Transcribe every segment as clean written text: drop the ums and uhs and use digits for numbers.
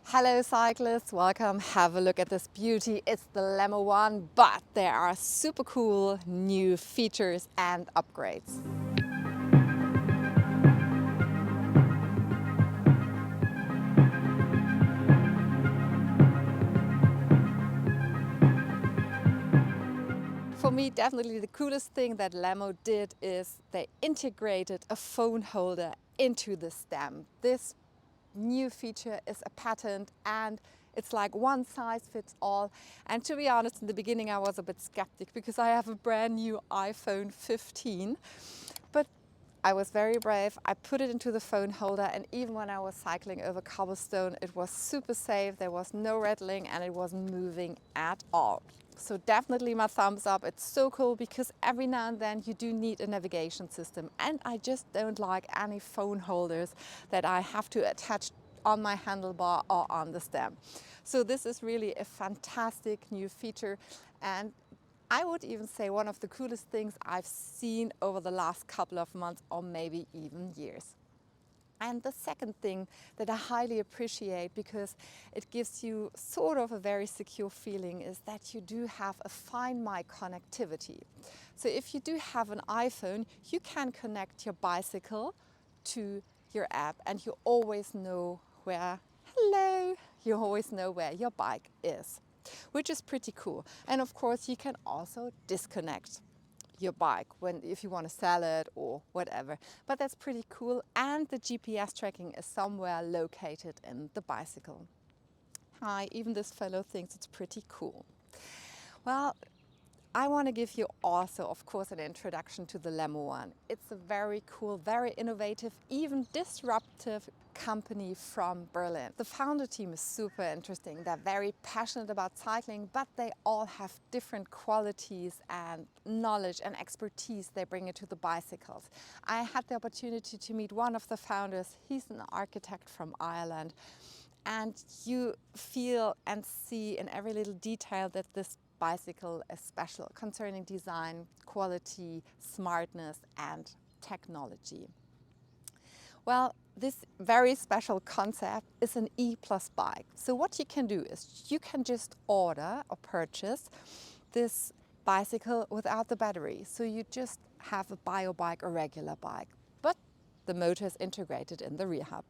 Hello cyclists, welcome. Have a look at this beauty. It's the Lemmo One, but there are super cool new features and upgrades. For me, definitely the coolest thing that Lemmo did is they integrated a phone holder into the stem. This new feature is a patent and it's like one size fits all. And to be honest, in the beginning I was a bit skeptic because I have a brand new iPhone 15. But I was very brave. I put it into the phone holder, and even when I was cycling over cobblestone, it was super safe. There was no rattling and it wasn't moving at all. So definitely my thumbs up. It's so cool because every now and then you do need a navigation system, and I just don't like any phone holders that I have to attach on my handlebar or on the stem. So this is really a fantastic new feature, and I would even say one of the coolest things I've seen over the last couple of months or maybe even years. And the second thing that I highly appreciate, because it gives you sort of a very secure feeling, is that you do have a Find My connectivity. So if you do have an iPhone, you can connect your bicycle to your app and you always know where, hello, you always know where your bike is, which is pretty cool. And of course, you can also disconnect your bike if you want to sell it or whatever. But that's pretty cool, and the GPS tracking is somewhere located in the bicycle. Hi, even this fellow thinks it's pretty cool. Well, I want to give you also, of course, an introduction to the Lemmo One. It's a very cool, very innovative, even disruptive company from Berlin. The founder team is super interesting. They're very passionate about cycling, but they all have different qualities and knowledge and expertise they bring into the bicycles. I had the opportunity to meet one of the founders. He's an architect from Ireland. And you feel and see in every little detail that this bicycle is special concerning design, quality, smartness, and technology. Well, this very special concept is an E-Plus bike. So what you can do is you can just order or purchase this bicycle without the battery. So you just have a bio bike or regular bike, but the motor is integrated in the rear hub.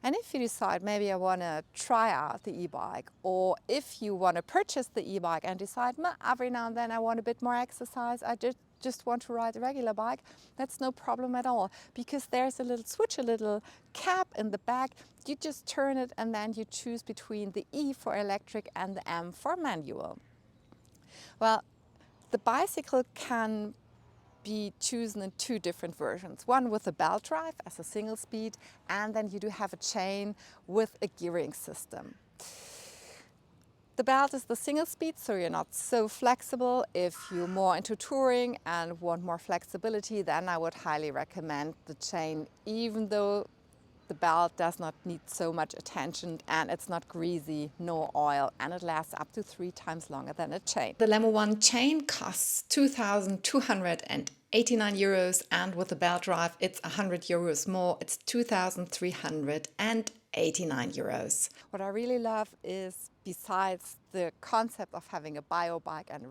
And if you decide maybe I want to try out the e-bike, or if you want to purchase the e-bike and decide every now and then I want a bit more exercise, I just want to ride a regular bike, that's no problem at all, because there's a little switch, a little cap in the back. You just turn it and then you choose between the E for electric and the M for manual. Well, the bicycle can be chosen in two different versions. One with a belt drive as a single speed, and then you do have a chain with a gearing system. The belt is the single speed, so you're not so flexible. If you're more into touring and want more flexibility, then I would highly recommend the chain, even though the belt does not need so much attention and it's not greasy, no oil, and it lasts up to 3 times longer than a chain. The Lemmo One chain costs 2,289 euros, and with the belt drive it's 100 euros more. It's 2,389 euros. What I really love is, besides the concept of having a bio bike and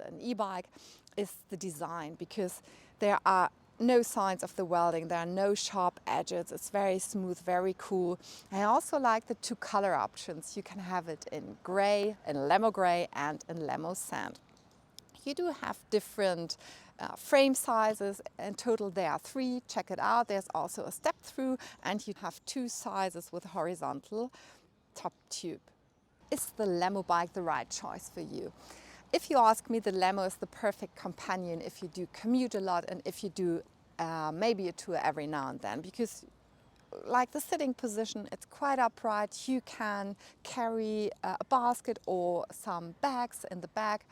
an e-bike, is the design, because there are no signs of the welding, there are no sharp edges, it's very smooth, very cool. I also like the two color options. You can have it in grey, in Lemmo grey and in Lemmo sand. You do have different frame sizes. In total there are 3, check it out. There's also a step through, and you have 2 sizes with horizontal top tube. Is the Lemmo bike the right choice for you? If you ask me, the Lemmo is the perfect companion if you do commute a lot and if you do maybe a tour every now and then, because like the sitting position, it's quite upright. You can carry a basket or some bags in the back.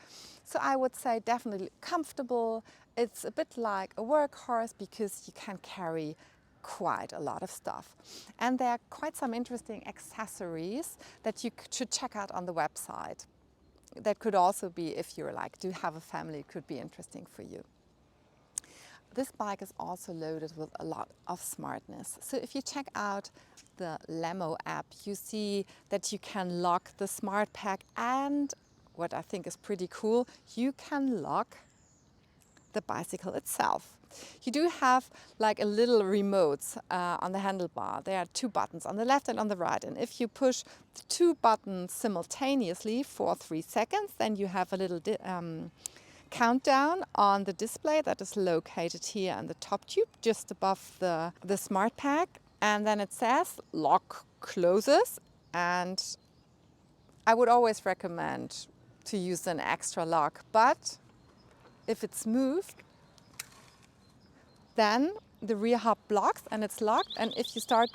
So I would say definitely comfortable. It's a bit like a workhorse because you can carry quite a lot of stuff. And there are quite some interesting accessories that you should check out on the website. That could also be, if you're like, do have a family, it could be interesting for you. this bike is also loaded with a lot of smartness. So if you check out the Lemmo app, you see that you can lock the smart pack, and what I think is pretty cool, you can lock the bicycle itself. You do have like a little remote on the handlebar. There are two buttons on the left and on the right. And if you push the two buttons simultaneously for 3 seconds, then you have a little countdown on the display that is located here in the top tube, just above the smart pack. And then it says lock closes. And I would always recommend to use an extra lock, but if it's moved, then the rear hub blocks and it's locked, and if you start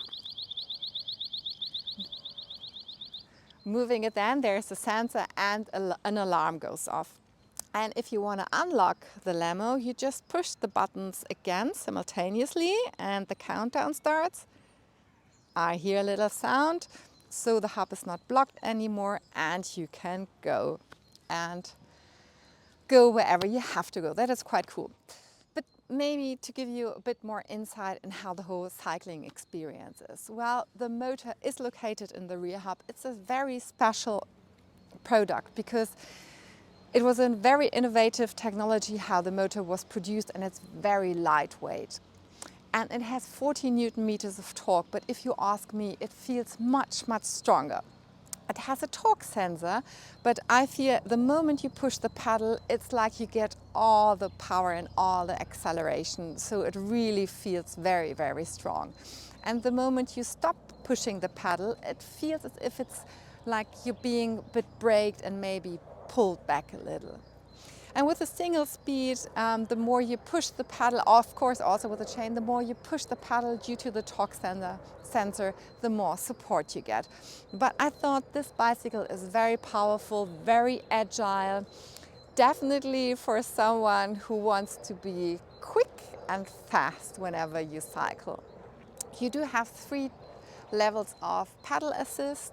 moving it, then there's a sensor and an alarm goes off. And if you want to unlock the Lemmo, you just push the buttons again simultaneously and the countdown starts. I hear a little sound, so the hub is not blocked anymore, and you can go wherever you have to go. That is quite cool. But maybe to give you a bit more insight in how the whole cycling experience is. Well, the motor is located in the rear hub. It's a very special product because it was a very innovative technology how the motor was produced, and it's very lightweight. And it has 40 Newton meters of torque, but if you ask me, it feels much, much stronger. It has a torque sensor, but I feel the moment you push the pedal, it's like you get all the power and all the acceleration. So it really feels very, very strong. And the moment you stop pushing the pedal, it feels as if it's like you're being a bit braked and maybe pulled back a little. And with a single speed, the more you push the pedal, of course also with the chain, the more you push the pedal due to the torque sensor, the more support you get. But I thought this bicycle is very powerful, very agile, definitely for someone who wants to be quick and fast whenever you cycle. You do have 3 levels of pedal assist,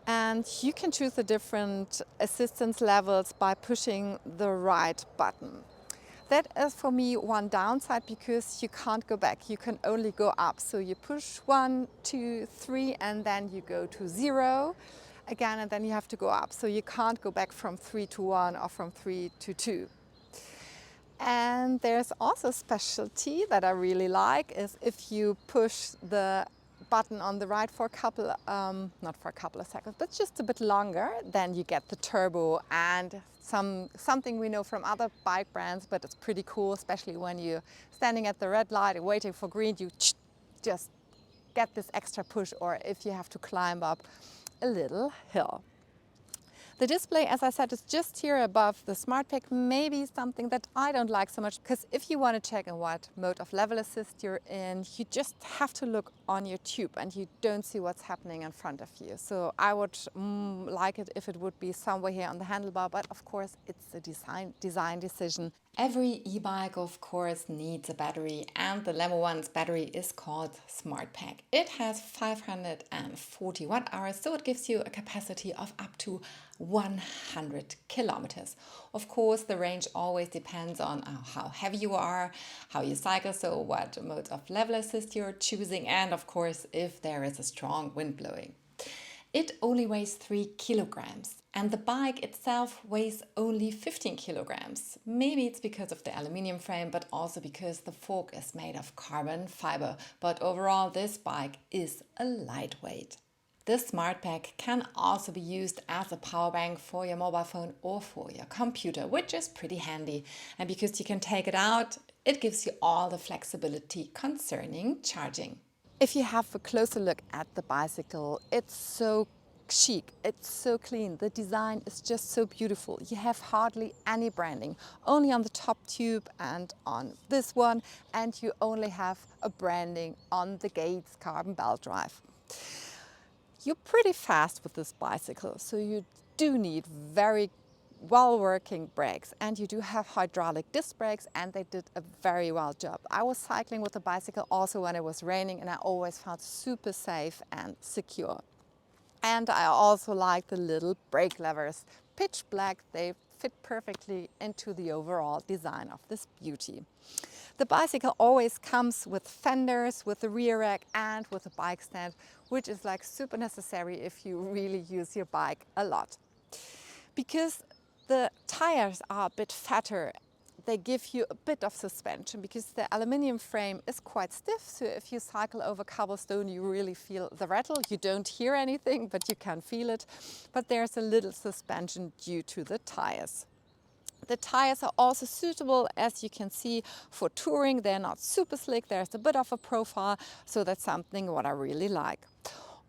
and you can choose the different assistance levels by pushing the right button. That is for me one downside, because you can't go back, you can only go up. So you push 1, 2, 3 and then you go to 0 again, and then you have to go up. So you can't go back from 3 to 1 or from 3 to 2. And there's also a specialty that I really like, is if you push the button on the right for a couple, not for a couple of seconds, but just a bit longer, then you get the turbo and something we know from other bike brands, but it's pretty cool, especially when you're standing at the red light and waiting for green, you just get this extra push, or if you have to climb up a little hill. The display, as I said, is just here above the smart pack, maybe something that I don't like so much, because if you want to check in what mode of level assist you're in, you just have to look on your tube and you don't see what's happening in front of you. So I would like it if it would be somewhere here on the handlebar, but of course it's a design decision. Every e-bike, of course, needs a battery, and the Lemmo One's battery is called Smart Pack. It has 540 watt hours, so it gives you a capacity of up to 100 kilometers. Of course, the range always depends on how heavy you are, how you cycle, so what mode of level assist you're choosing, and of course, if there is a strong wind blowing. It only weighs 3 kilograms, and the bike itself weighs only 15 kilograms. Maybe it's because of the aluminium frame, but also because the fork is made of carbon fiber. But overall, this bike is a lightweight. This smart pack can also be used as a power bank for your mobile phone or for your computer, which is pretty handy. And because you can take it out, it gives you all the flexibility concerning charging. If you have a closer look at the bicycle, it's so chic, it's so clean, the design is just so beautiful. You have hardly any branding, only on the top tube and on this one, and you only have a branding on the Gates carbon belt drive. You're pretty fast with this bicycle, so you do need very well-working brakes, and you do have hydraulic disc brakes, and they did a very well job. I was cycling with the bicycle also when it was raining, and I always felt super safe and secure. And I also like the little brake levers, pitch black. They fit perfectly into the overall design of this beauty. The bicycle always comes with fenders, with the rear rack and with a bike stand, which is like super necessary if you really use your bike a lot. Because the tires are a bit fatter, they give you a bit of suspension because the aluminium frame is quite stiff. So if you cycle over cobblestone, you really feel the rattle. You don't hear anything, but you can feel it. But there's a little suspension due to the tires. The tires are also suitable, as you can see, for touring. They're not super slick. There's a bit of a profile, so that's something what I really like.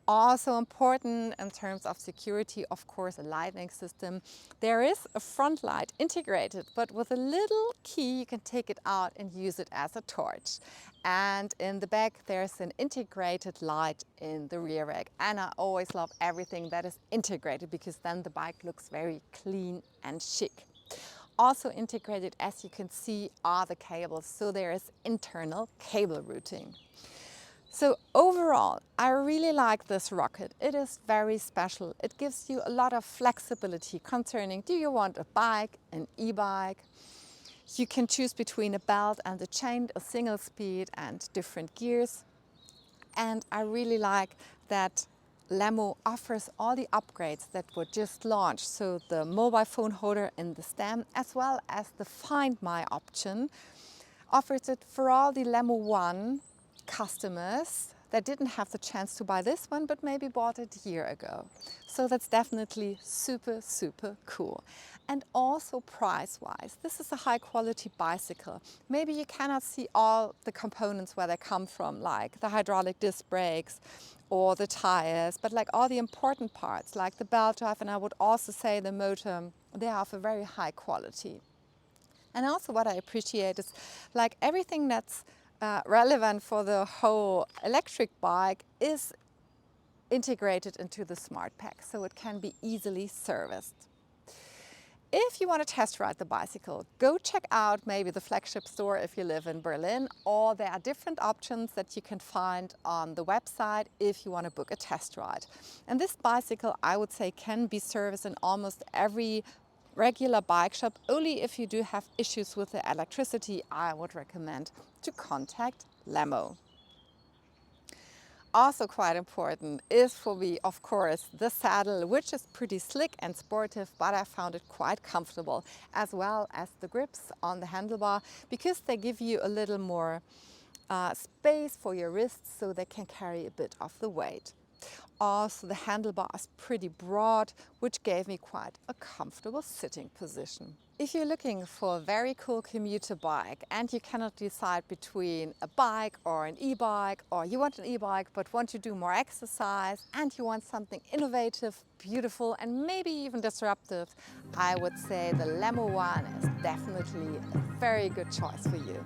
Also important in terms of security, of course, a lighting system. There is a front light integrated, but with a little key you can take it out and use it as a torch. And in the back there's an integrated light in the rear rack. And I always love everything that is integrated because then the bike looks very clean and chic. Also integrated, as you can see, are the cables, so there is internal cable routing. So overall, I really like this rocket. It is very special. It gives you a lot of flexibility concerning, do you want a bike, an e-bike? You can choose between a belt and a chain, a single speed and different gears. And I really like that Lemmo offers all the upgrades that were just launched. So the mobile phone holder in the stem, as well as the Find My option, offers it for all the Lemmo One customers that didn't have the chance to buy this one, but maybe bought it a year ago. So that's definitely super, super cool. And also price-wise, this is a high-quality bicycle. Maybe you cannot see all the components where they come from, like the hydraulic disc brakes or the tires, but like all the important parts, like the belt drive, and I would also say the motor, they are of a very high quality. And also what I appreciate is like everything that's relevant for the whole electric bike is integrated into the smart pack, so it can be easily serviced. If you want to test ride the bicycle, go check out maybe the flagship store if you live in Berlin, or there are different options that you can find on the website if you want to book a test ride. And this bicycle, I would say, can be serviced in almost every regular bike shop. Only if you do have issues with the electricity, I would recommend to contact Lemmo. Also quite important is for me, of course, the saddle, which is pretty slick and sportive, but I found it quite comfortable, as well as the grips on the handlebar, because they give you a little more space for your wrists so they can carry a bit of the weight. Also, the handlebar is pretty broad, which gave me quite a comfortable sitting position. If you're looking for a very cool commuter bike and you cannot decide between a bike or an e-bike, or you want an e-bike but want to do more exercise and you want something innovative, beautiful and maybe even disruptive, I would say the Lemmo One is definitely a very good choice for you.